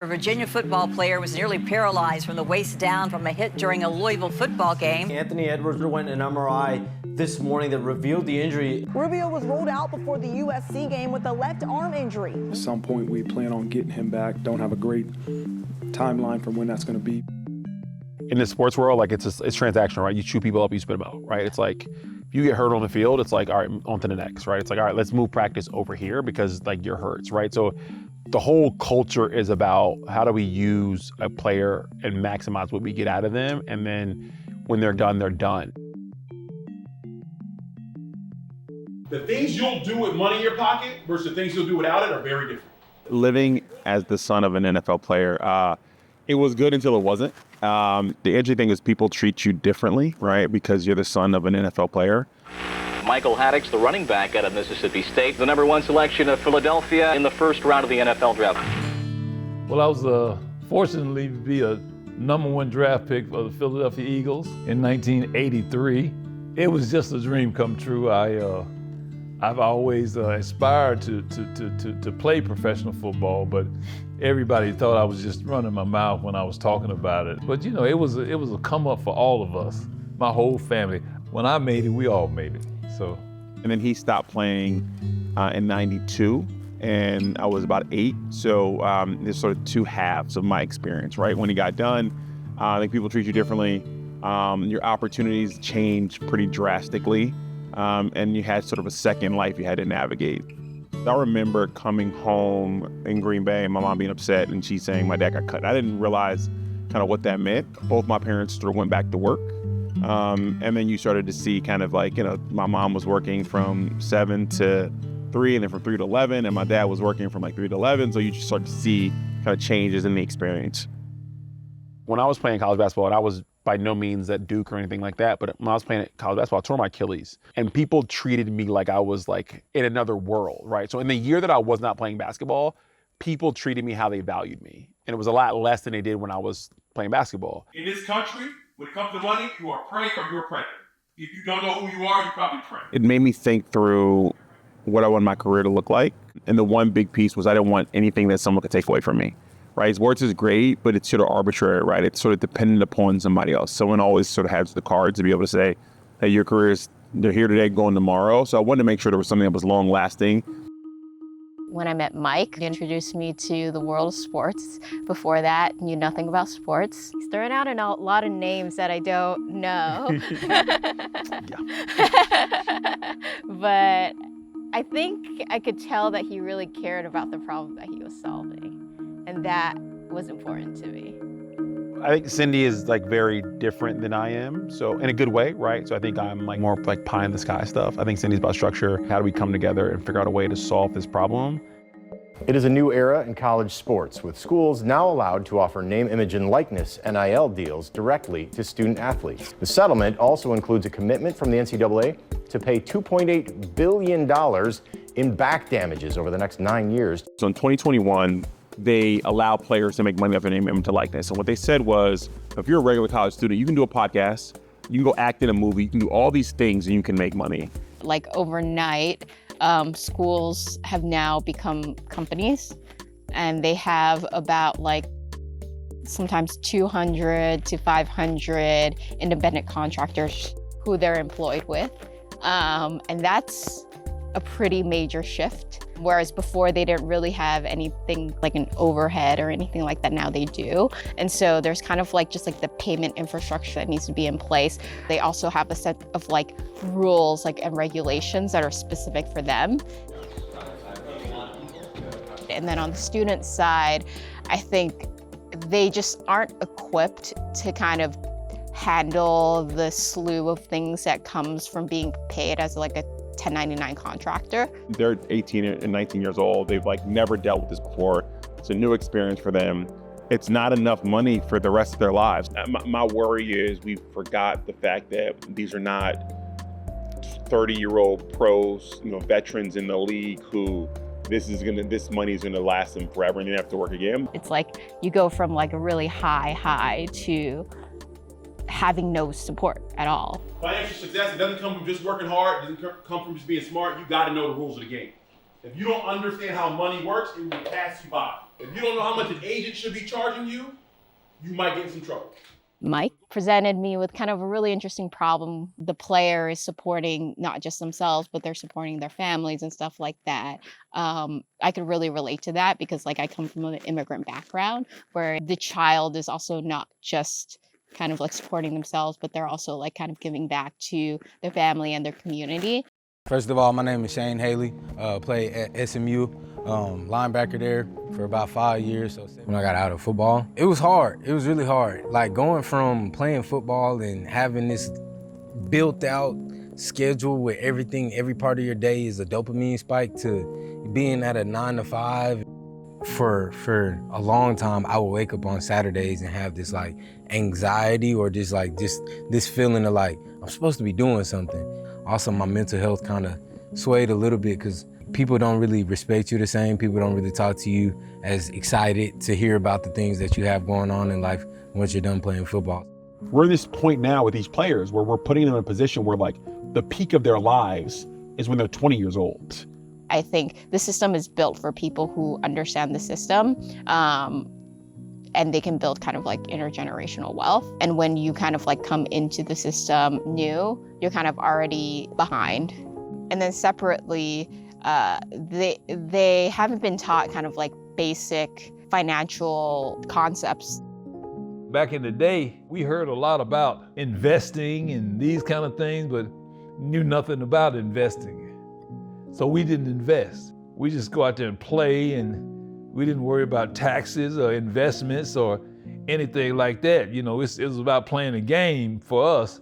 A Virginia football player was nearly paralyzed from the waist down from a hit during a Louisville football game. Anthony Edwards underwent an MRI this morning that revealed the injury. Rubio was ruled out before the USC game with a left arm injury. At some point, we plan on getting him back. Don't have a great timeline for when that's going to be. In the sports world, like it's transactional, right? You chew people up, you spit them out, right? It's like, if you get hurt on the field, it's like, all right, on to the next, right? It's like, all right, let's move practice over here because like you're hurt, right? So the whole culture is about how do we use a player and maximize what we get out of them, and then when they're done, they're done. The things you'll do with money in your pocket versus the things you'll do without it are very different. Living as the son of an NFL player, it was good until it wasn't. The interesting thing is people treat you differently, right? Because you're the son of an NFL player. Michael Haddix, the running back out of Mississippi State, the #1 selection of Philadelphia in the first round of the NFL draft. Well, I was fortunately to be a #1 draft pick for the Philadelphia Eagles in 1983. It was just a dream come true. I've always aspired to play professional football, but everybody thought I was just running my mouth when I was talking about it. But you know, it was a come up for all of us, my whole family. When I made it, we all made it. So. And then he stopped playing in '92, and I was about 8. So there's sort of two halves of my experience, right? When he got done, I think people treat you differently. Your opportunities change pretty drastically. And you had sort of a second life you had to navigate. I remember coming home in Green Bay and my mom being upset and she saying my dad got cut. I didn't realize kind of what that meant. Both my parents sort of went back to work. And then you started to see kind of like, you know, my mom was working from 7 to 3 and then from 3 to 11, and my dad was working from like 3 to 11. So you just start to see kind of changes in the experience. When I was playing college basketball, and I was by no means at Duke or anything like that, but when I was playing college basketball, I tore my Achilles, and people treated me like I was like in another world, right? So in the year that I was not playing basketball, people treated me how they valued me, and it was a lot less than they did when I was playing basketball. In this country, when it comes to money, you are prey or you're a predator. If you don't know who you are, you're probably prey. It made me think through what I want my career to look like, and the one big piece was I didn't want anything that someone could take away from me. Right, sports is great, but it's sort of arbitrary, right? It's sort of dependent upon somebody else. Someone always sort of has the cards to be able to say, hey, your careers, they're here today, going tomorrow. So I wanted to make sure there was something that was long lasting. When I met Mike, he introduced me to the world of sports. Before that, knew nothing about sports. He's throwing out a lot of names that I don't know. But I think I could tell that he really cared about the problem that he was solving. And that was important to me. I think Cindy is like very different than I am, so in a good way, right? So I think I'm like more like pie in the sky stuff. I think Cindy's about structure. How do we come together and figure out a way to solve this problem? It is a new era in college sports, with schools now allowed to offer name, image, and likeness NIL deals directly to student athletes. The settlement also includes a commitment from the NCAA to pay $2.8 billion in back damages over the next 9 years. So in 2021, they allow players to make money off their name, image, and likeness. And what they said was, if you're a regular college student, you can do a podcast, you can go act in a movie, you can do all these things and you can make money. Like overnight, schools have now become companies, and they have about like sometimes 200 to 500 independent contractors who they're employed with. And that's a pretty major shift. Whereas before they didn't really have anything like an overhead or anything like that, now they do. And so there's kind of like just like the payment infrastructure that needs to be in place. They also have a set of like rules like and regulations that are specific for them. And then on the student side, I think they just aren't equipped to kind of handle the slew of things that comes from being paid as like a 1099 contractor. They're 18 and 19 years old. They've like never dealt with this before. It's a new experience for them. It's not enough money for the rest of their lives. My worry is we forgot the fact that these are not 30-year-old pros, veterans in the league who this money is gonna last them forever and they have to work again. It's like you go from like a really high to having no support at all. Financial success, it doesn't come from just working hard, it doesn't come from just being smart. You gotta know the rules of the game. If you don't understand how money works, it will pass you by. If you don't know how much an agent should be charging you, you might get in some trouble. Mike presented me with kind of a really interesting problem. The player is supporting not just themselves, but they're supporting their families and stuff like that. I could really relate to that because like I come from an immigrant background where the child is also not just kind of like supporting themselves, but they're also like kind of giving back to their family and their community. First of all, my name is Shane Haley, played at SMU, linebacker there for about 5 years. So when I got out of football, it was hard. It was really hard. Like going from playing football and having this built out schedule where everything, every part of your day is a dopamine spike to being at a 9 to 5. For a long time, I would wake up on Saturdays and have this like anxiety or just this feeling of like, I'm supposed to be doing something. Also, my mental health kind of swayed a little bit because people don't really respect you the same. People don't really talk to you as excited to hear about the things that you have going on in life once you're done playing football. We're at this point now with these players where we're putting them in a position where like the peak of their lives is when they're 20 years old. I think the system is built for people who understand the system, and they can build kind of like intergenerational wealth. And when you kind of like come into the system new, you're kind of already behind. And then separately, they haven't been taught kind of like basic financial concepts. Back in the day, we heard a lot about investing and these kind of things, but knew nothing about investing. So we didn't invest. We just go out there and play, and we didn't worry about taxes or investments or anything like that. You know, it was about playing a game for us.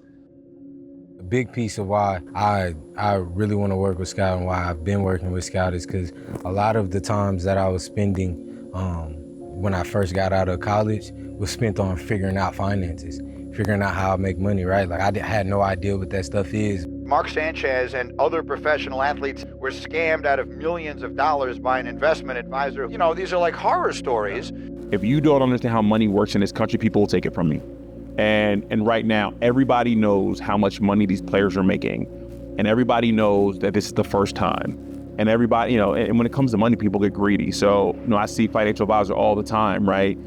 A big piece of why I really want to work with Scout and why I've been working with Scout is because a lot of the times that I was spending when I first got out of college was spent on figuring out finances, figuring out how I make money, right? Like I had no idea what that stuff is. Mark Sanchez and other professional athletes were scammed out of millions of dollars by an investment advisor. You know, these are like horror stories. If you don't understand how money works in this country, people will take it from you. And right now, everybody knows how much money these players are making. And everybody knows that this is the first time. And everybody, you know, and when it comes to money, people get greedy. So, you know, I see financial advisors all the time, right?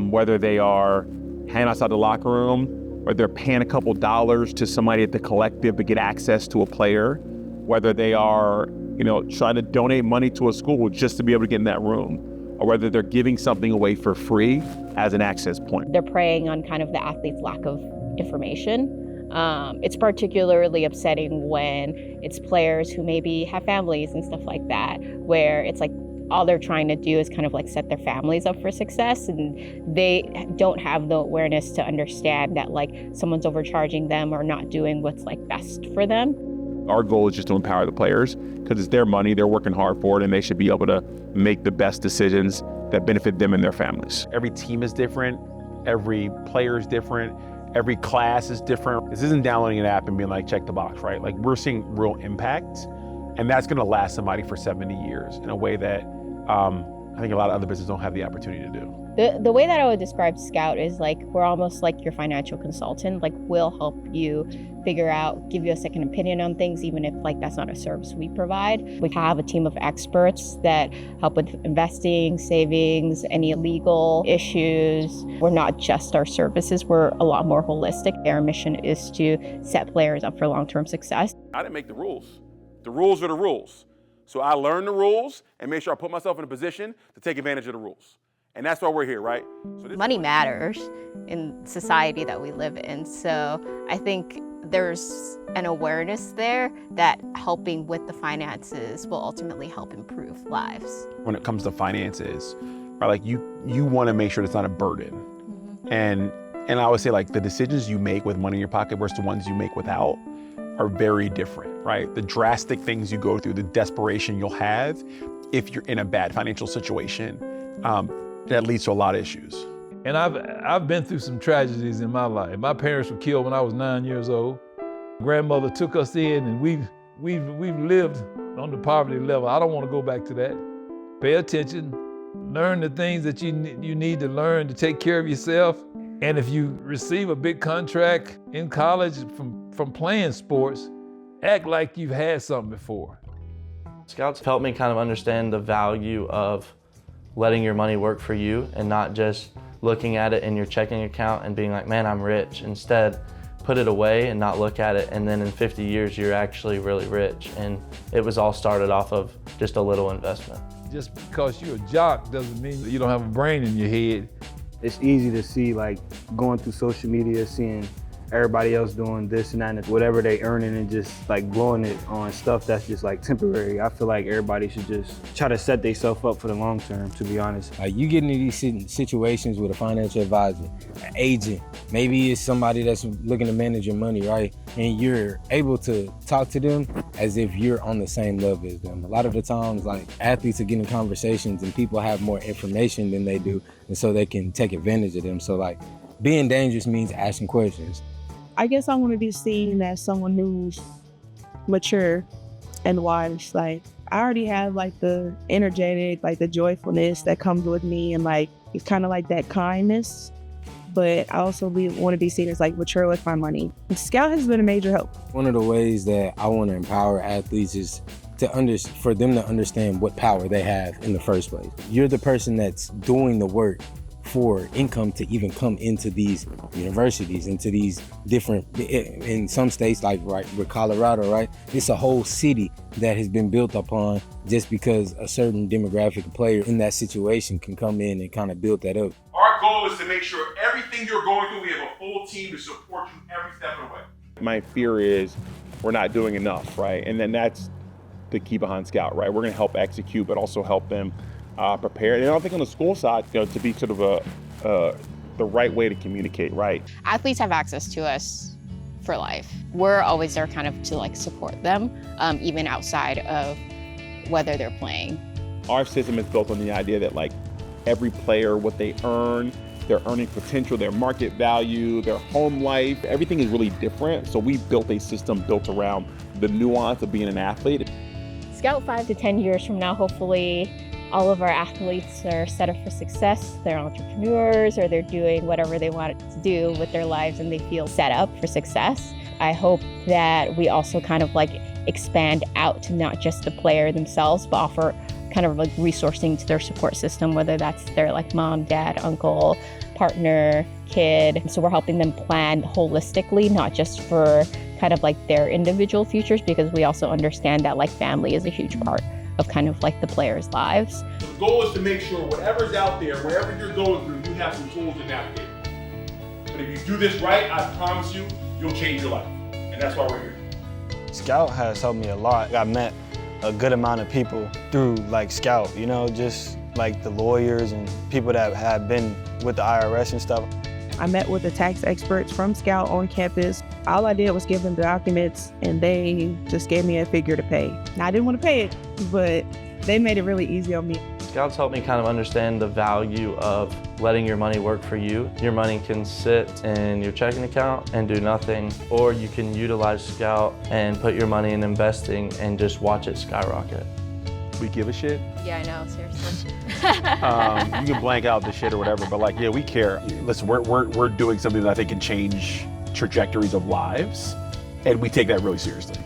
Whether they are hanging outside the locker room, or they're paying a couple dollars to somebody at the collective to get access to a player, whether they are, you know, trying to donate money to a school just to be able to get in that room, or whether they're giving something away for free as an access point. They're preying on kind of the athlete's lack of information. It's particularly upsetting when it's players who maybe have families and stuff like that, where it's like all they're trying to do is kind of like set their families up for success, and they don't have the awareness to understand that like someone's overcharging them or not doing what's like best for them. Our goal is just to empower the players because it's their money, they're working hard for it, and they should be able to make the best decisions that benefit them and their families. Every team is different, every player is different, every class is different. This isn't downloading an app and being like, check the box, right? Like we're seeing real impact, and that's gonna last somebody for 70 years in a way that I think a lot of other businesses don't have the opportunity to do. The way that I would describe Scout is like, we're almost like your financial consultant. Like we'll help you figure out, give you a second opinion on things, even if like that's not a service we provide. We have a team of experts that help with investing, savings, any legal issues. We're not just our services, we're a lot more holistic. Our mission is to set players up for long-term success. I didn't make the rules. The rules are the rules. So I learned the rules and made sure I put myself in a position to take advantage of the rules. And that's why we're here, right? So Money matters in society that we live in. So I think there's an awareness there that helping with the finances will ultimately help improve lives. When it comes to finances, right, like you want to make sure it's not a burden. Mm-hmm. And I would say like the decisions you make with money in your pocket versus the ones you make without are very different, right? The drastic things you go through, the desperation you'll have if you're in a bad financial situation, that leads to a lot of issues. And I've been through some tragedies in my life. My parents were killed when I was 9 years old. Grandmother took us in, and we've lived on the poverty level. I don't want to go back to that. Pay attention, learn the things that you need to learn to take care of yourself. And if you receive a big contract in college from playing sports, act like you've had something before. Scouts helped me kind of understand the value of letting your money work for you and not just looking at it in your checking account and being like, man, I'm rich. Instead, put it away and not look at it, and then in 50 years, you're actually really rich. And it was all started off of just a little investment. Just because you're a jock doesn't mean that you don't have a brain in your head. It's easy to see, like, going through social media, seeing everybody else doing this and that, and whatever they earning and just like blowing it on stuff that's just like temporary. I feel like everybody should just try to set themselves up for the long term, to be honest. Like, you get into these situations with a financial advisor, an agent, maybe it's somebody that's looking to manage your money, right? And you're able to talk to them as if you're on the same level as them. A lot of the times, like, athletes are getting conversations and people have more information than they do, and so they can take advantage of them. So, like, being dangerous means asking questions. I guess I want to be seen as someone who's mature and wise. Like, I already have like the energetic, like the joyfulness that comes with me, and like it's kind of like that kindness. But I also want to be seen as like mature with my money. Scout has been a major help. One of the ways that I want to empower athletes is for them to understand what power they have in the first place. You're the person that's doing the work for income to even come into these universities, into these different, in some states, like right with Colorado, right? It's a whole city that has been built upon just because a certain demographic player in that situation can come in and kind of build that up. Our goal is to make sure everything you're going through, we have a full team to support you every step of the way. My fear is we're not doing enough, right? And then that's the key behind Scout, right? We're gonna help execute, but also help them prepare. And I think on the school side, to be sort of the right way to communicate, right? Athletes have access to us for life. We're always there kind of to like support them, even outside of whether they're playing. Our system is built on the idea that like every player, what they earn, their earning potential, their market value, their home life, everything is really different. So we built a system built around the nuance of being an athlete. Scout 5 to 10 years from now, hopefully, all of our athletes are set up for success. They're entrepreneurs, or they're doing whatever they want to do with their lives and they feel set up for success. I hope that we also kind of like expand out to not just the player themselves, but offer kind of like resourcing to their support system, whether that's their like mom, dad, uncle, partner, kid. So we're helping them plan holistically, not just for kind of like their individual futures, because we also understand that like family is a huge part of kind of like the players' lives. The goal is to make sure whatever's out there, wherever you're going through, you have some tools to navigate. But if you do this right, I promise you, you'll change your life. And that's why we're here. Scout has helped me a lot. I met a good amount of people through like Scout, you know, just like the lawyers and people that have been with the IRS and stuff. I met with the tax experts from Scout on campus. All I did was give them the documents and they just gave me a figure to pay. Now, I didn't want to pay it, but they made it really easy on me. Scouts helped me kind of understand the value of letting your money work for you. Your money can sit in your checking account and do nothing, or you can utilize Scout and put your money in investing and just watch it skyrocket. We give a shit. Yeah, I know, seriously. You can blank out the shit or whatever, but like, yeah, we care. Listen, we're doing something that I think can change trajectories of lives, and we take that really seriously.